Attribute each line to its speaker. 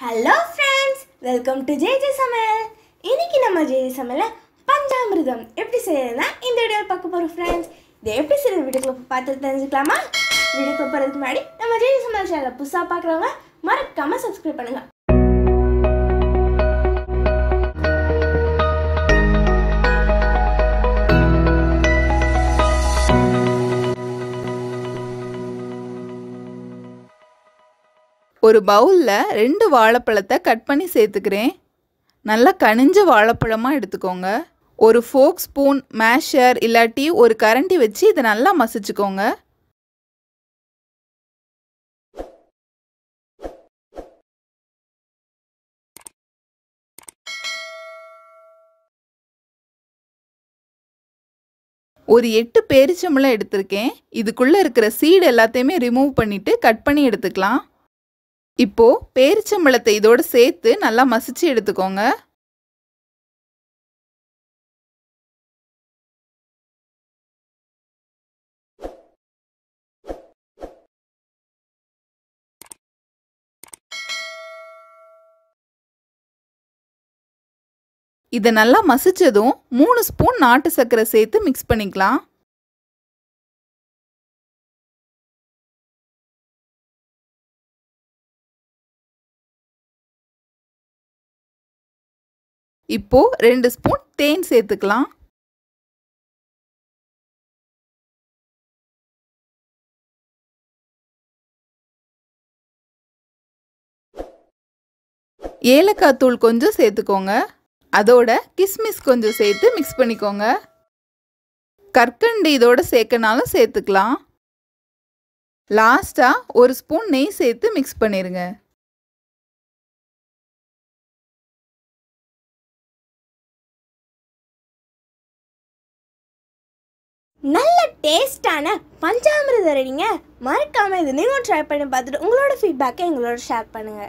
Speaker 1: Hello friends, welcome to JJ Samayal. இன்னைக்கு நம்ம JJ Samayalல பஞ்சாமிர்தம் எப்படி செய்யறதுனா இந்த வீடியோல பார்க்க போறோம் friends. இதை எப்படி செய்யறது வீடியோக்குள்ள பார்த்து தெரிஞ்சுக்கலாமா? வீடியோக்குள்ள போறதுக்கு முன்னாடி நம்ம JJ Samayal சேனலை புதுசா பார்க்கறவங்க மறக்காம subscribe பண்ணுங்க.
Speaker 2: ஒரு பவுல்ல 2 வாழைப்பழத்தை கட் பண்ணி சேர்த்துக்கிறேன். நல்லா கனிஞ்ச வாழைப்பழமா எடுத்துக்கோங்க. ஒரு ஃபோக் ஸ்பூன், மேஷர் இல்லாட்டி ஒரு கரண்டி வச்சு இதை நல்லா மசிச்சுக்கோங்க. ஒரு 8 பேரிச்சம்பழம் எடுத்திருக்கேன். இதுக்குள்ள இருக்கிற சீடு எல்லாத்தையுமே ரிமூவ் பண்ணிட்டு கட் பண்ணி எடுத்துக்கலாம். இப்போ பேரிச்சம்பழத்தை இதோட சேர்த்து நல்லா மசிச்சு எடுத்துக்கோங்க. இதை நல்லா மசிச்சதும் 3 ஸ்பூன் நாட்டு சர்க்கரை சேர்த்து மிக்ஸ் பண்ணிக்கலாம். இப்போ 2 ஸ்பூன் தேன் சேர்த்துக்கலாம். ஏலக்காய் தூள் கொஞ்சம் சேர்த்துக்கோங்க. அதோட கிஸ்மிஸ் கொஞ்சம் சேர்த்து மிக்ஸ் பண்ணிக்கோங்க. கற்கண்டு இதோட சேர்க்கனாலும் சேர்த்துக்கலாம். லாஸ்டா 1 ஸ்பூன் நெய் சேர்த்து மிக்ஸ் பண்ணிருங்க.
Speaker 1: நல்ல டேஸ்டான பஞ்சாமிர்தம் ரெடிங்க. மறக்காம இதை நீங்களும் ட்ரை பண்ணி பார்த்துட்டு உங்களோட ஃபீட்பேக்கை எங்களோட ஷேர் பண்ணுங்க.